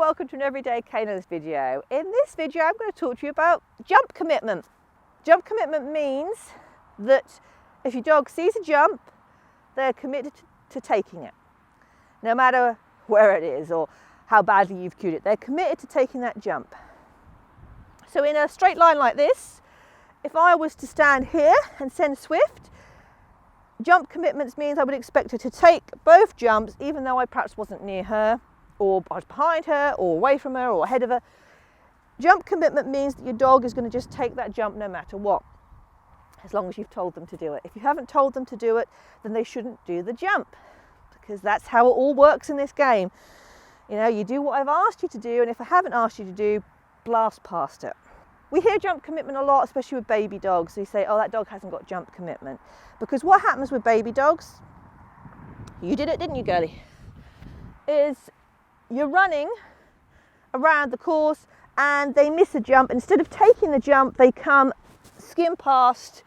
welcome to an Everyday Canines video. In this video I'm going to talk to you about jump commitment. Jump commitment means that if your dog sees a jump, they're committed to taking it. No matter where it is or how badly you've cued it, they're committed to taking that jump. So in a straight line like this, if I was to stand here and send Swift, jump commitments means I would expect her to take both jumps even though I perhaps wasn't near her, or I was behind her, or away from her, or ahead of her. Jump commitment means that your dog is going to just take that jump no matter what, as long as you've told them to do it. If you haven't told them to do it, then they shouldn't do the jump, because that's how it all works in this game. You know, you do what I've asked you to do, and if I haven't asked you to do, blast past it. We hear jump commitment a lot, especially with baby dogs. They say, oh, that dog hasn't got jump commitment. Because what happens with baby dogs, you did it, didn't you, girlie, is you're running around the course and they miss a jump. Instead of taking the jump, they come skim past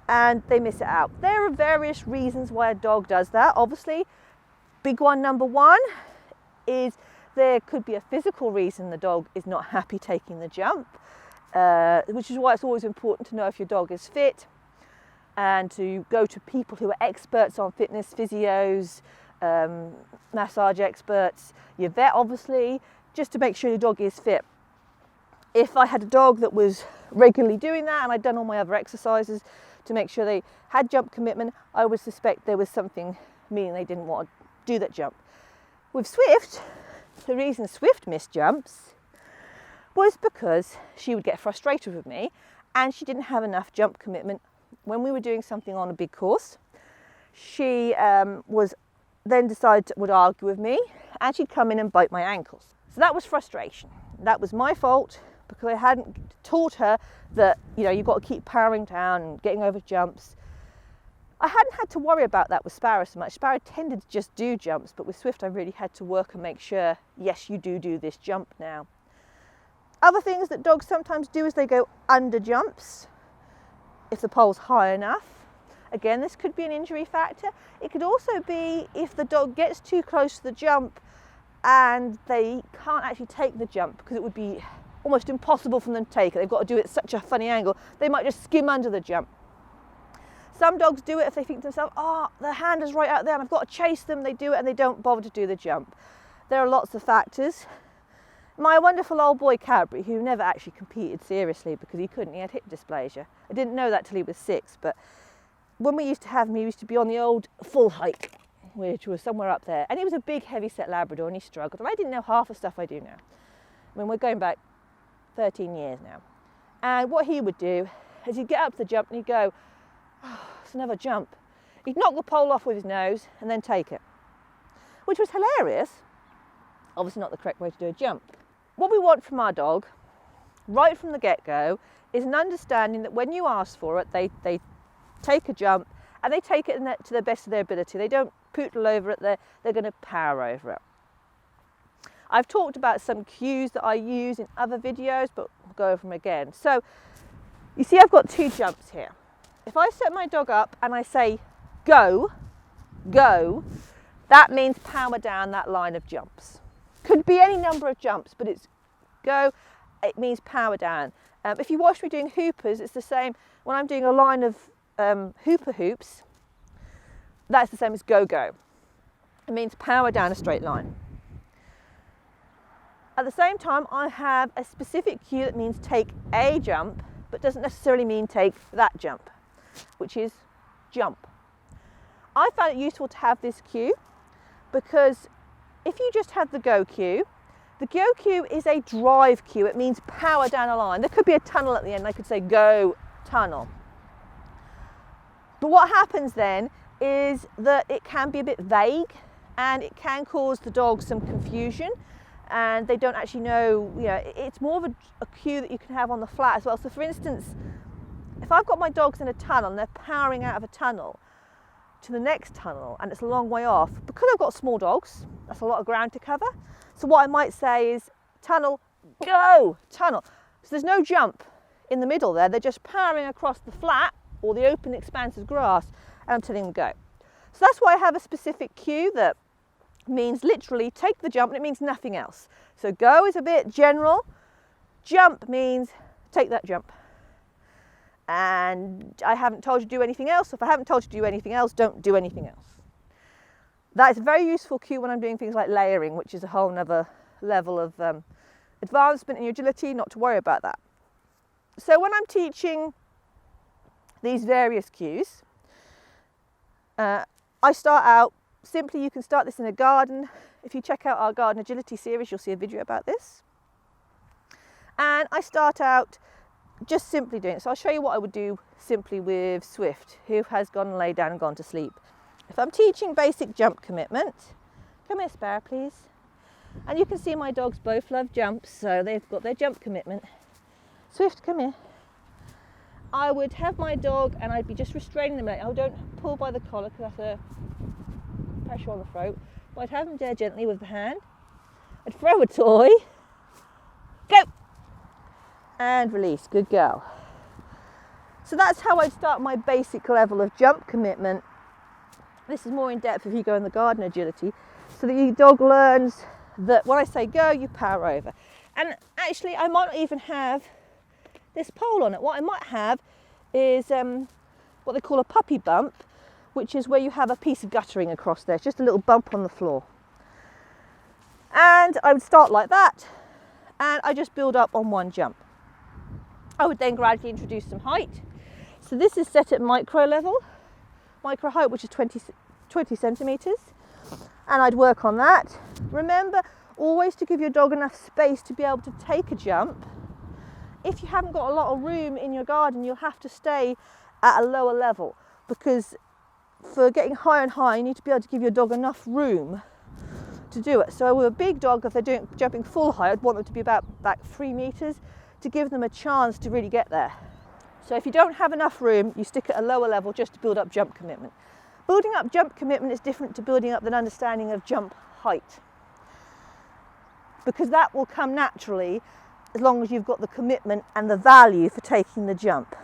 and they miss it out. There are various reasons why a dog does that. Obviously, big one, number one, is there could be a physical reason the dog is not happy taking the jump, which is why it's always important to know if your dog is fit and to go to people who are experts on fitness, physios, massage experts, your vet obviously, just to make sure your dog is fit. If I had a dog that was regularly doing that and I'd done all my other exercises to make sure they had jump commitment, I would suspect there was something meaning they didn't want to do that jump. With Swift, the reason Swift missed jumps was because she would get frustrated with me and she didn't have enough jump commitment when we were doing something on a big course. She would argue with me and she'd come in and bite my ankles. So that was frustration. That was my fault because I hadn't taught her that, you know, you've got to keep powering down and getting over jumps. I hadn't had to worry about that with Sparrow so much. Sparrow tended to just do jumps, but with Swift I really had to work and make sure, yes, you do this jump now. Other things that dogs sometimes do is they go under jumps if the pole's high enough. Again, this could be an injury factor. It could also be if the dog gets too close to the jump and they can't actually take the jump because it would be almost impossible for them to take it. They've got to do it at such a funny angle. They might just skim under the jump. Some dogs do it if they think to themselves, oh, the hand is right out there and I've got to chase them. They do it and they don't bother to do the jump. There are lots of factors. My wonderful old boy Cadbury, who never actually competed seriously because he couldn't, he had hip dysplasia. I didn't know that till he was 6, but when we used to have him, he used to be on the old full height, which was somewhere up there. And he was a big, heavy-set Labrador and he struggled. And I didn't know half the stuff I do now. I mean, we're going back 13 years now. And what he would do is he'd get up to the jump and he'd go, oh, it's another jump. He'd knock the pole off with his nose and then take it, which was hilarious. Obviously not the correct way to do a jump. What we want from our dog, right from the get-go, is an understanding that when you ask for it, they take a jump and they take it to the best of their ability. They don't poodle over it, they're going to power over it. I've talked about some cues that I use in other videos, but we'll go over them again. So you see I've got 2 jumps here. If I set my dog up and I say go, that means power down that line of jumps. Could be any number of jumps, but it's go, it means power down. If you watch me doing hoopers, it's the same. When I'm doing a line of hooper hoops, that's the same as go. It means power down a straight line. At the same time, I have a specific cue that means take a jump, but doesn't necessarily mean take that jump, which is jump. I found it useful to have this cue because if you just have the go cue, the go cue is a drive cue. It means power down a line. There could be a tunnel at the end. I could say go tunnel. But what happens then is that it can be a bit vague and it can cause the dog some confusion and they don't actually know, you know, it's more of a cue that you can have on the flat as well. So for instance, if I've got my dogs in a tunnel and they're powering out of a tunnel to the next tunnel and it's a long way off, because I've got small dogs, that's a lot of ground to cover. So what I might say is tunnel, go, tunnel. So there's no jump in the middle there, they're just powering across the flat or the open expanse of grass and I'm telling them go. So that's why I have a specific cue that means literally take the jump, and it means nothing else. So go is a bit general. Jump means take that jump. And I haven't told you to do anything else. If I haven't told you to do anything else, don't do anything else. That is a very useful cue when I'm doing things like layering, which is a whole nother level of advancement in your agility, not to worry about that. So when I'm teaching these various cues, I start out simply. You can start this in a garden. If you check out our garden agility series, you'll see a video about this. And I start out just simply doing it. So I'll show you what I would do simply with Swift, who has gone and laid down and gone to sleep. If I'm teaching basic jump commitment, come here, Sparrow, please. And you can see my dogs both love jumps, so they've got their jump commitment. Swift, come here. I would have my dog and I'd be just restraining them. I don't pull by the collar because that's a pressure on the throat. But I'd have them there gently with the hand. I'd throw a toy. Go! And release. Good girl. So that's how I'd start my basic level of jump commitment. This is more in depth if you go in the garden agility, so that your dog learns that when I say go, you power over. And actually, I might not even have this pole on it. What I might have is what they call a puppy bump, which is where you have a piece of guttering across there. It's just a little bump on the floor. And I would start like that, and I just build up on one jump. I would then gradually introduce some height. So this is set at micro level, micro height, which is 20 centimetres. And I'd work on that. Remember always to give your dog enough space to be able to take a jump. If you haven't got a lot of room in your garden, you'll have to stay at a lower level, because for getting higher and higher, you need to be able to give your dog enough room to do it. So with a big dog, if they're jumping full height, I'd want them to be about 3 metres to give them a chance to really get there. So if you don't have enough room, you stick at a lower level just to build up jump commitment. Building up jump commitment is different to building up an understanding of jump height, because that will come naturally as long as you've got the commitment and the value for taking the jump.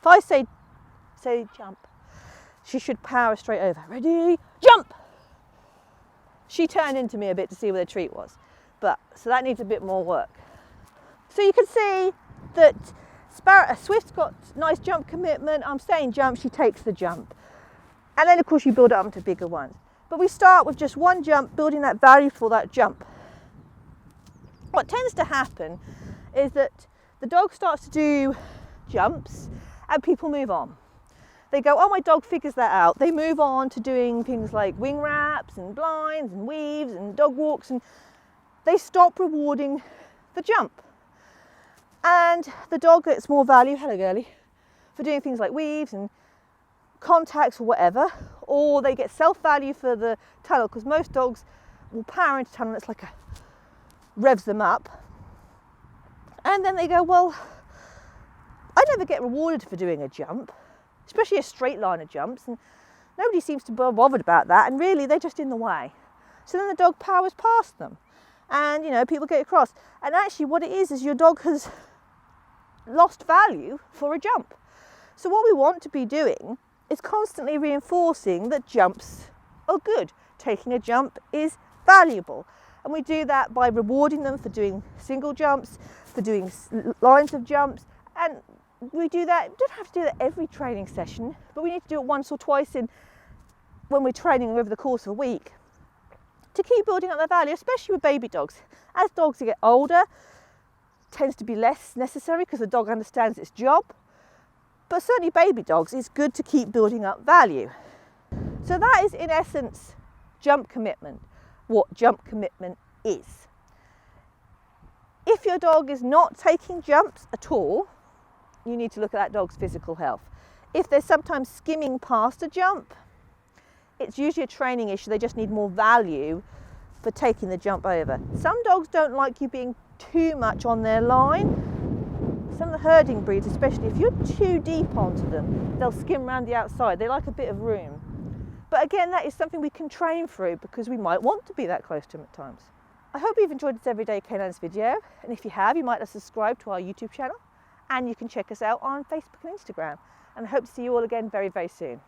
If I say jump, she should power straight over. Ready, jump! She turned into me a bit to see where the treat was, so that needs a bit more work. So you can see that Swift's got nice jump commitment. I'm saying jump, she takes the jump. And then of course you build it up into bigger ones. But we start with just one jump, building that value for that jump. What tends to happen is that the dog starts to do jumps and people move on. They go, oh, my dog figures that out. They move on to doing things like wing wraps and blinds and weaves and dog walks, and they stop rewarding the jump. And the dog gets more value, hello girlie, for doing things like weaves and contacts or whatever, or they get self-value for the tunnel, because most dogs will power into tunnel. It's like revs them up, and then they go, well, I never get rewarded for doing a jump, especially a straight line of jumps, and nobody seems to be bothered about that, and really they're just in the way. So then the dog powers past them, and people get across, and actually what it is your dog has lost value for a jump. So what we want to be doing is constantly reinforcing that jumps are good. Taking a jump is valuable. And we do that by rewarding them for doing single jumps, for doing lines of jumps. And we do that, we don't have to do that every training session, but we need to do it once or twice when we're training over the course of a week, to keep building up their value, especially with baby dogs. As dogs get older, it tends to be less necessary because the dog understands its job. But certainly baby dogs, it's good to keep building up value. So that is in essence jump commitment, what jump commitment is. If your dog is not taking jumps at all, you need to look at that dog's physical health. If they're sometimes skimming past a jump, it's usually a training issue. They just need more value for taking the jump over. Some dogs don't like you being too much on their line. Some of the herding breeds, especially if you're too deep onto them, they'll skim around the outside. They like a bit of room. But again, that is something we can train through, because we might want to be that close to them at times. I hope you've enjoyed this Everyday Canines video, and if you have, you might subscribe to our YouTube channel, and you can check us out on Facebook and Instagram. And I hope to see you all again very, very soon.